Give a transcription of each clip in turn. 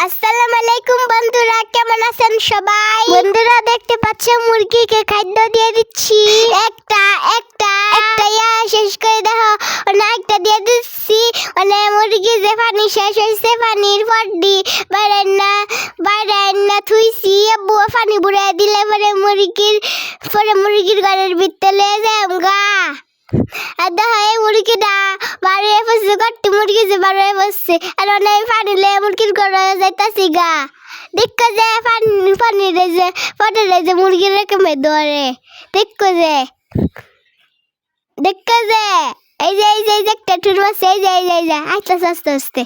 আসসালামু আলাইকুম বন্ধুরা, কেমন আছেন সবাই? বন্ধুরা দেখতে পাচ্ছেন মুরগিকে খাদ্য দিয়ে দিচ্ছি। একটা শেষ করে দেখো, একটা দিয়ে দিচ্ছি। মুরগি যে পানি শেষ হয়েছে, পানির পরদি বাইরে না থুইছি। আব্বু পানি বুড়াই দিলে পরে মুরগির ঘরের ভিতরে যাম গা। আর দেখো এই মুরগিটা বাড়িয়ে বসছে, গট্টি মুরগি যে বাড়িয়ে বসছে। আর অনেক পানি লে মুরগির ঘরে যাইতাছি গা। দেখো যে পানি রেজে পটে যে মুরগির রেখে ধরে। দেখো যে এই যে একটা টুর মাছে এই যে আস্তে আস্তে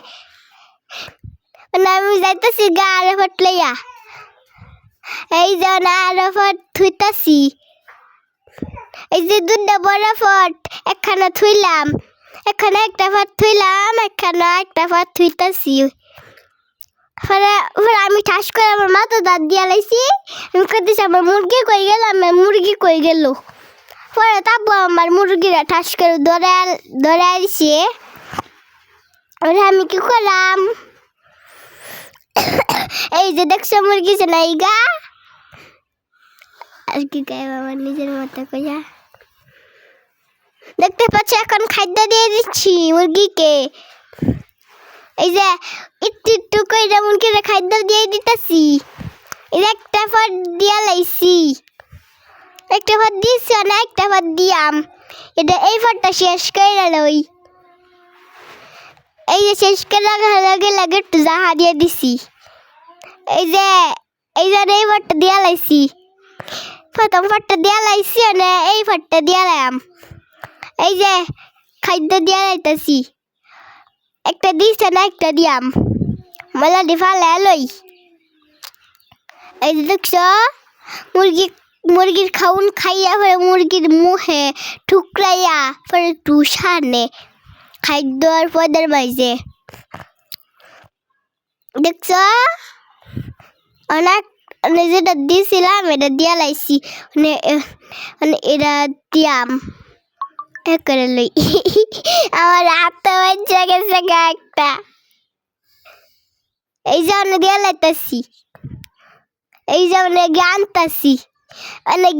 আমি যাইতাছি গা। আরে ফট লইয়া এই যে আরে ফট থুইতাছি। এই যে দুধটা বড় ফট একখানা থুইলাম, এখানে একটা ফট থুইলাম, এখানে একটা ফট থুইতাছি। আমি ঠাস করে আমার মাথা দাঁত দিয়ে লাইছি। আমি করতেছি আমার মুরগি কই গেল, মুরগি কই গেল। পরে তাবো আমার মুরগিরা ঠাস করে ধরে আসছে। আমি কি করলাম, এই যে দেখছো মুরগি যে নাই গা। আর কি গায়ে আমার নিজের মতো কইয়া দেখতে পাচ্ছি। এখন খাদ্য দিয়ে দিচ্ছি মুরগিকে। এই যে একটু করে মুরগিকে খাদ্য দিয়ে দিতেছি। এই যে একটা ফট দিয়া লাইছি, একটা ফট দিয়েছি না, একটা ফট দিয়াম। এটা এই ফটটা শেষ করে লই। এই যে শেষ করে লাগে একটু জাহা দিয়ে দিছি। এই যে এই ফটটা দিয়া লাইছি, প্রথম ফটটা দিয়া লাইছি না, এই ফটটা দিয়া লাম। এই যে খাদ্য দিয়া লাইতাছি, একটা দিছে না, একটা দিয়াম। মেলা ডিফালে লই। এই যে দেখছো মুরগির খাউন খাইয়া পরে মুরগির মুখে ঠুকরাইয়া পরে টুসানে খাদ্য আর পদের মাঝে দেখছো অনেক যেটা দিয়েছিলাম এটা দিয়া লাইছি। এটা দিয়াম করে লই। আমার হাত বাচ্চা গেছে একটা। এই যে অনেক দিয়া লাইতাছি, এই যে অনেক আনতাছি, অনেক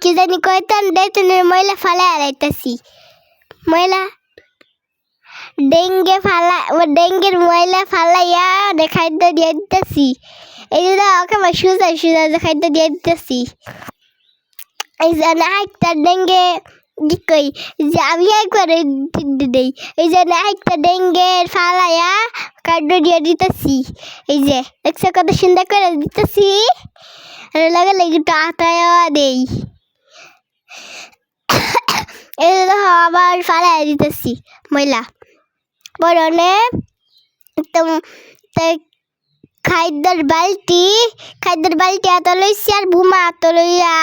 কি জানি কইতাম দেতুনের ময়লা ফালা লাইতাছি। ময়লা ডেঙ্গের ময়লা ফালাইয়া খাদ্য দিয়ে দিতেছি। এই যে ওকে আমার সুজা খাদ্য দিয়ে দিতেছি। এই যে একটা ডেঙ্গে কই যে আমি একবারে দেই। এই যে একটা ডেঙ্গের ফালাইয়া খাদ্য দিয়ে দিতেছি। এই যে দেখছো কত সুন্দর করে দিতেছি। লাগে একটু আতায়া দেই। এই যে আবার ফালাই দিতেছি ময়লা বরণে। খাদ্যের বালতি এত লইছি আর ভুমা এত লইয়া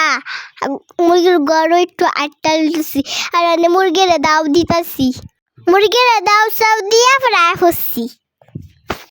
মুরগির গড় একটু আটটা দিতেছি। আর মুরগির দাও দিতেছি, মুরগির দাও চাও দিয়া ফ্রাই হচ্ছি।